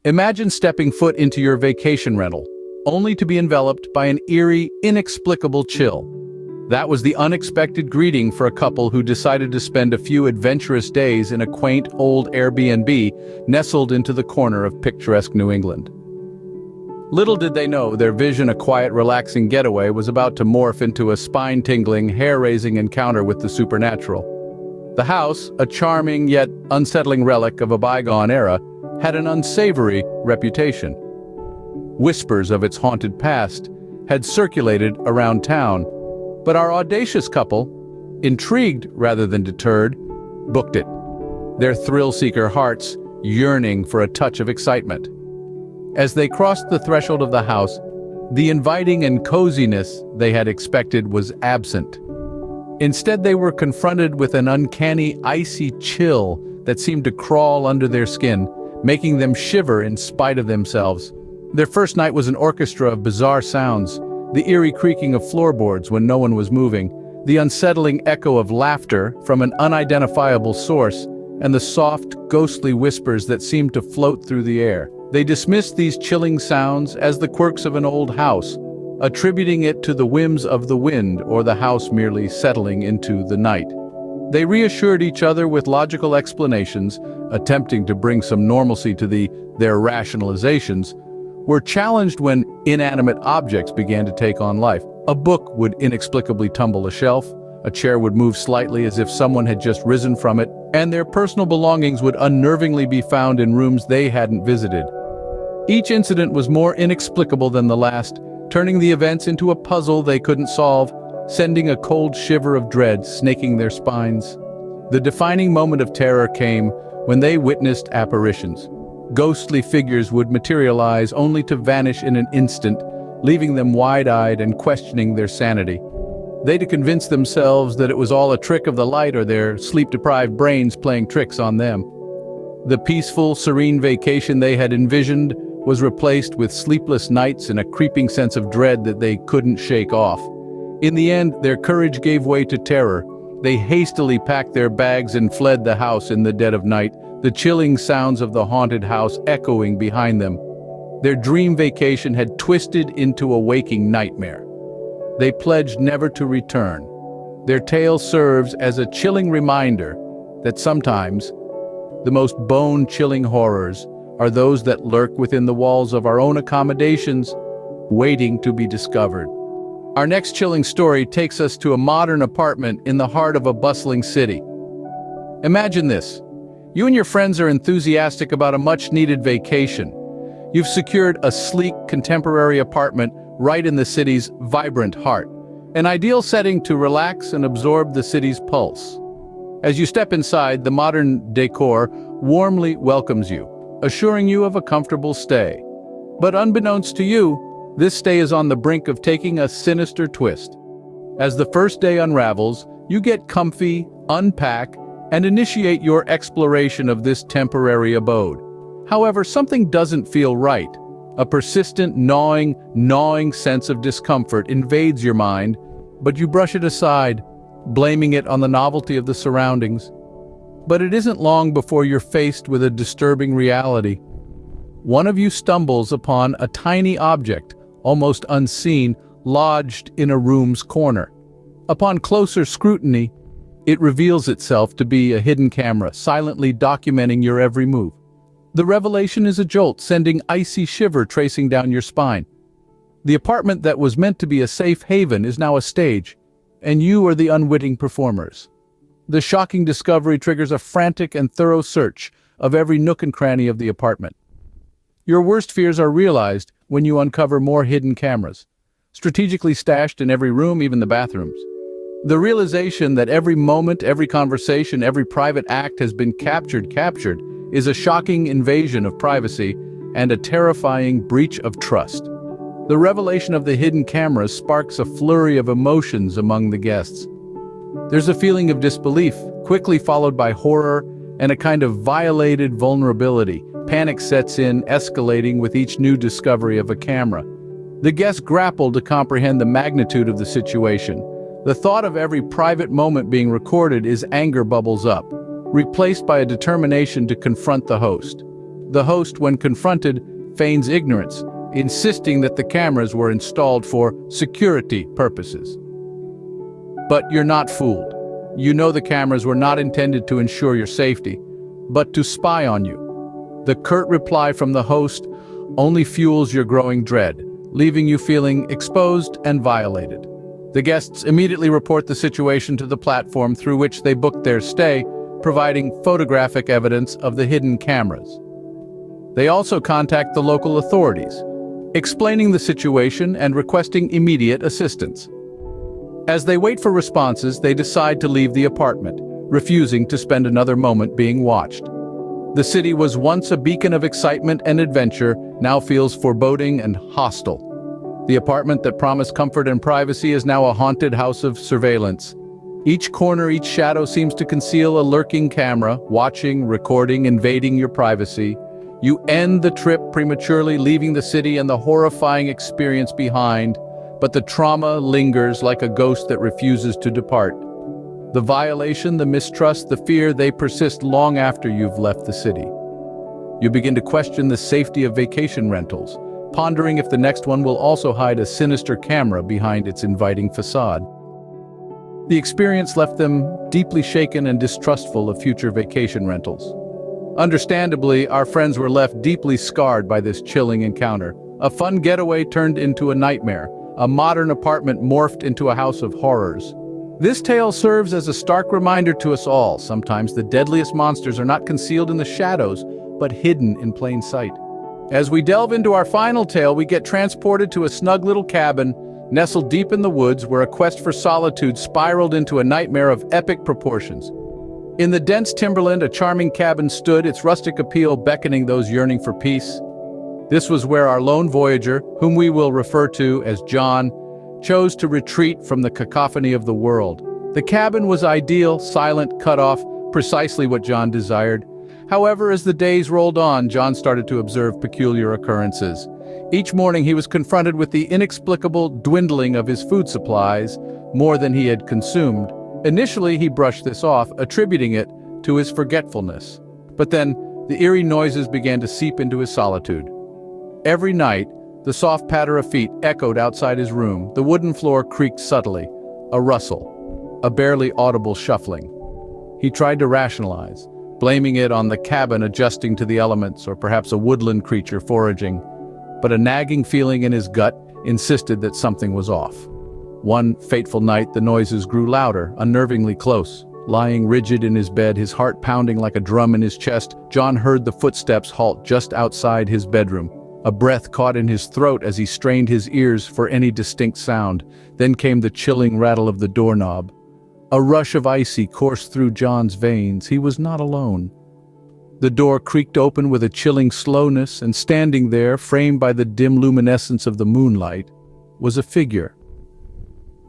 Imagine stepping foot into your vacation rental, only to be enveloped by an eerie, inexplicable chill. That was the unexpected greeting for a couple who decided to spend a few adventurous days in a quaint old AirBnB nestled into the corner of picturesque New England. Little did they know their vision, a quiet, relaxing getaway, was about to morph into a spine-tingling, hair-raising encounter with the supernatural. The house, a charming yet unsettling relic of a bygone era, had an unsavory reputation. Whispers of its haunted past had circulated around town, but our audacious couple, intrigued rather than deterred, booked it, their thrill-seeker hearts yearning for a touch of excitement. As they crossed the threshold of the house, the inviting and coziness they had expected was absent. Instead, they were confronted with an uncanny, icy chill that seemed to crawl under their skin, making them shiver in spite of themselves. Their first night was an orchestra of bizarre sounds, the eerie creaking of floorboards when no one was moving, the unsettling echo of laughter from an unidentifiable source, and the soft, ghostly whispers that seemed to float through the air. They dismissed these chilling sounds as the quirks of an old house, attributing it to the whims of the wind or the house merely settling into the night. They reassured each other with logical explanations, attempting to bring some normalcy to their rationalizations, were challenged when inanimate objects began to take on life. A book would inexplicably tumble a shelf, a chair would move slightly as if someone had just risen from it, and their personal belongings would unnervingly be found in rooms they hadn't visited. Each incident was more inexplicable than the last, turning the events into a puzzle they couldn't solve, sending a cold shiver of dread snaking their spines. The defining moment of terror came when they witnessed apparitions. Ghostly figures would materialize only to vanish in an instant, leaving them wide-eyed and questioning their sanity. They'd convinced themselves that it was all a trick of the light or their sleep-deprived brains playing tricks on them. The peaceful, serene vacation they had envisioned was replaced with sleepless nights and a creeping sense of dread that they couldn't shake off. In the end, their courage gave way to terror. They hastily packed their bags and fled the house in the dead of night, the chilling sounds of the haunted house echoing behind them. Their dream vacation had twisted into a waking nightmare. They pledged never to return. Their tale serves as a chilling reminder that sometimes the most bone-chilling horrors are those that lurk within the walls of our own accommodations, waiting to be discovered. Our next chilling story takes us to a modern apartment in the heart of a bustling city. Imagine this. You and your friends are enthusiastic about a much-needed vacation. You've secured a sleek, contemporary apartment right in the city's vibrant heart, an ideal setting to relax and absorb the city's pulse. As you step inside, the modern decor warmly welcomes you, assuring you of a comfortable stay. But unbeknownst to you, this stay is on the brink of taking a sinister twist. As the first day unravels, you get comfy, unpack, and initiate your exploration of this temporary abode. However, something doesn't feel right. A persistent, gnawing sense of discomfort invades your mind, but you brush it aside, blaming it on the novelty of the surroundings. But it isn't long before you're faced with a disturbing reality. One of you stumbles upon a tiny object, almost unseen, lodged in a room's corner. Upon closer scrutiny, it reveals itself to be a hidden camera, silently documenting your every move. The revelation is a jolt, sending icy shiver tracing down your spine. The apartment that was meant to be a safe haven is now a stage, and you are the unwitting performers. The shocking discovery triggers a frantic and thorough search of every nook and cranny of the apartment. Your worst fears are realized when you uncover more hidden cameras, strategically stashed in every room, even the bathrooms. The realization that every moment, every conversation, every private act has been captured is a shocking invasion of privacy and a terrifying breach of trust. The revelation of the hidden cameras sparks a flurry of emotions among the guests. There's a feeling of disbelief, quickly followed by horror and a kind of violated vulnerability. Panic sets in, escalating with each new discovery of a camera. The guests grapple to comprehend the magnitude of the situation. The thought of every private moment being recorded as anger bubbles up, replaced by a determination to confront the host. The host, when confronted, feigns ignorance, insisting that the cameras were installed for security purposes. But you're not fooled. You know the cameras were not intended to ensure your safety, but to spy on you. The curt reply from the host only fuels your growing dread, leaving you feeling exposed and violated. The guests immediately report the situation to the platform through which they booked their stay, providing photographic evidence of the hidden cameras. They also contact the local authorities, explaining the situation and requesting immediate assistance. As they wait for responses, they decide to leave the apartment, refusing to spend another moment being watched. The city was once a beacon of excitement and adventure, now feels foreboding and hostile. The apartment that promised comfort and privacy is now a haunted house of surveillance. Each corner, each shadow seems to conceal a lurking camera, watching, recording, invading your privacy. You end the trip prematurely, leaving the city and the horrifying experience behind, but the trauma lingers like a ghost that refuses to depart. The violation, the mistrust, the fear, they persist long after you've left the city. You begin to question the safety of vacation rentals, pondering if the next one will also hide a sinister camera behind its inviting facade. The experience left them deeply shaken and distrustful of future vacation rentals. Understandably, our friends were left deeply scarred by this chilling encounter. A fun getaway turned into a nightmare, a modern apartment morphed into a house of horrors. This tale serves as a stark reminder to us all. Sometimes the deadliest monsters are not concealed in the shadows, but hidden in plain sight. As we delve into our final tale, we get transported to a snug little cabin, nestled deep in the woods, where a quest for solitude spiraled into a nightmare of epic proportions. In the dense timberland, a charming cabin stood, its rustic appeal beckoning those yearning for peace. This was where our lone voyager, whom we will refer to as John, chose to retreat from the cacophony of the world. The cabin was ideal, silent, cut off, precisely what John desired. However, as the days rolled on, John started to observe peculiar occurrences. Each morning he was confronted with the inexplicable dwindling of his food supplies, more than he had consumed. Initially, he brushed this off, attributing it to his forgetfulness. But then, the eerie noises began to seep into his solitude. Every night, the soft patter of feet echoed outside his room. The wooden floor creaked subtly, a rustle, a barely audible shuffling. He tried to rationalize, blaming it on the cabin adjusting to the elements, or perhaps a woodland creature foraging. But a nagging feeling in his gut insisted that something was off. One fateful night, the noises grew louder, unnervingly close. Lying rigid in his bed, his heart pounding like a drum in his chest, John heard the footsteps halt just outside his bedroom. A breath caught in his throat as he strained his ears for any distinct sound. Then came the chilling rattle of the doorknob. A rush of icy coursed through John's veins. He was not alone. The door creaked open with a chilling slowness, and standing there, framed by the dim luminescence of the moonlight, was a figure.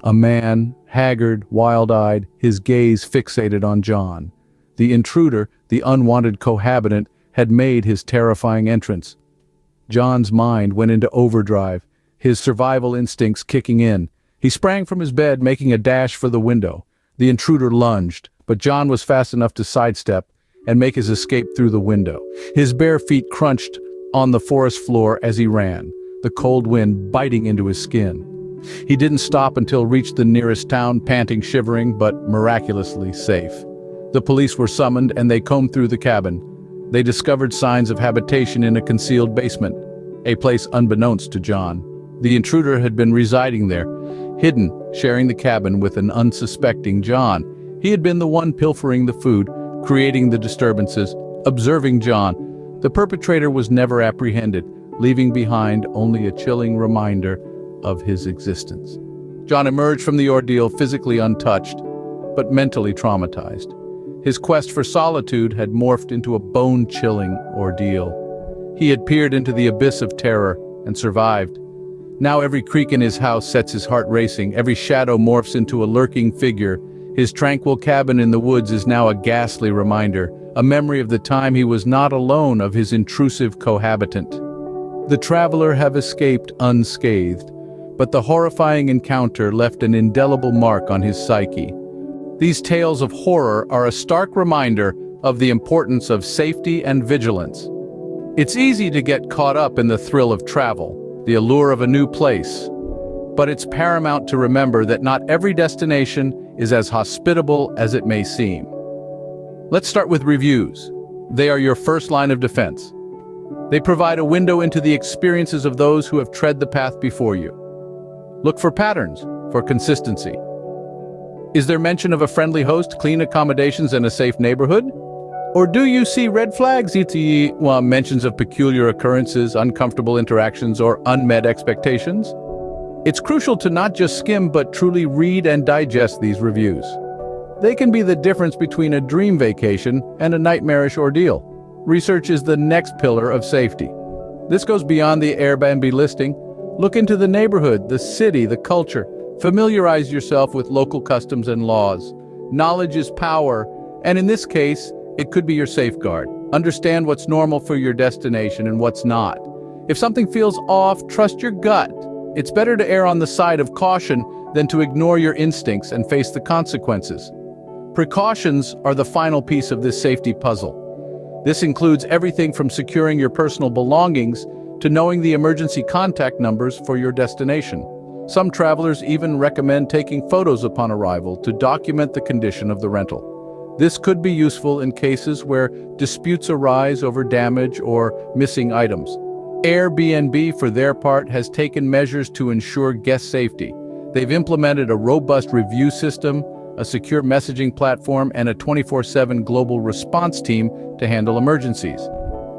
A man, haggard, wild-eyed, his gaze fixated on John. The intruder, the unwanted cohabitant, had made his terrifying entrance. John's mind went into overdrive, his survival instincts kicking in. He sprang from his bed, making a dash for the window. The intruder lunged, but John was fast enough to sidestep and make his escape through the window. His bare feet crunched on the forest floor as he ran, the cold wind biting into his skin. He didn't stop until reached the nearest town, panting, shivering, but miraculously safe. The police were summoned and they combed through the cabin. They discovered signs of habitation in a concealed basement, a place unbeknownst to John. The intruder had been residing there, hidden, sharing the cabin with an unsuspecting John. He had been the one pilfering the food, creating the disturbances, observing John. The perpetrator was never apprehended, leaving behind only a chilling reminder of his existence. John emerged from the ordeal physically untouched, but mentally traumatized. His quest for solitude had morphed into a bone-chilling ordeal. He had peered into the abyss of terror and survived. Now every creak in his house sets his heart racing, every shadow morphs into a lurking figure. His tranquil cabin in the woods is now a ghastly reminder, a memory of the time he was not alone, of his intrusive cohabitant. The traveler have escaped unscathed, but the horrifying encounter left an indelible mark on his psyche. These tales of horror are a stark reminder of the importance of safety and vigilance. It's easy to get caught up in the thrill of travel, the allure of a new place. But it's paramount to remember that not every destination is as hospitable as it may seem. Let's start with reviews. They are your first line of defense. They provide a window into the experiences of those who have tread the path before you. Look for patterns, for consistency. Is there mention of a friendly host, clean accommodations, and a safe neighborhood? Or do you see red flags, e.g., mentions of peculiar occurrences, uncomfortable interactions, or unmet expectations? It's crucial to not just skim but truly read and digest these reviews. They can be the difference between a dream vacation and a nightmarish ordeal. Research is the next pillar of safety. This goes beyond the AirBnb listing. Look into the neighborhood, the city, the culture. Familiarize yourself with local customs and laws. Knowledge is power, and in this case, it could be your safeguard. Understand what's normal for your destination and what's not. If something feels off, trust your gut. It's better to err on the side of caution than to ignore your instincts and face the consequences. Precautions are the final piece of this safety puzzle. This includes everything from securing your personal belongings to knowing the emergency contact numbers for your destination. Some travelers even recommend taking photos upon arrival to document the condition of the rental. This could be useful in cases where disputes arise over damage or missing items. Airbnb, for their part, has taken measures to ensure guest safety. They've implemented a robust review system, a secure messaging platform, and a 24/7 global response team to handle emergencies.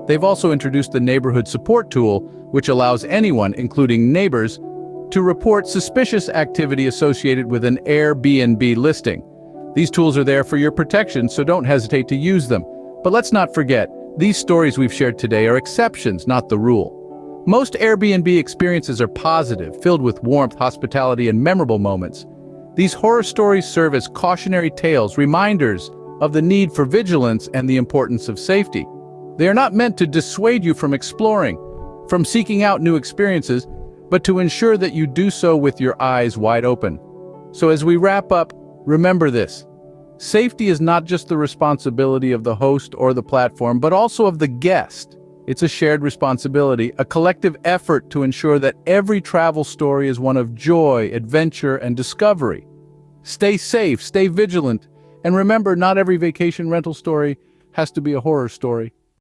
They've also introduced the neighborhood support tool, which allows anyone, including neighbors, to report suspicious activity associated with an Airbnb listing. These tools are there for your protection, so don't hesitate to use them. But let's not forget, these stories we've shared today are exceptions, not the rule. Most Airbnb experiences are positive, filled with warmth, hospitality, and memorable moments. These horror stories serve as cautionary tales, reminders of the need for vigilance and the importance of safety. They are not meant to dissuade you from exploring, from seeking out new experiences, but to ensure that you do so with your eyes wide open. So as we wrap up, remember this. Safety is not just the responsibility of the host or the platform, but also of the guest. It's a shared responsibility, a collective effort to ensure that every travel story is one of joy, adventure, and discovery. Stay safe, stay vigilant, and remember, not every vacation rental story has to be a horror story.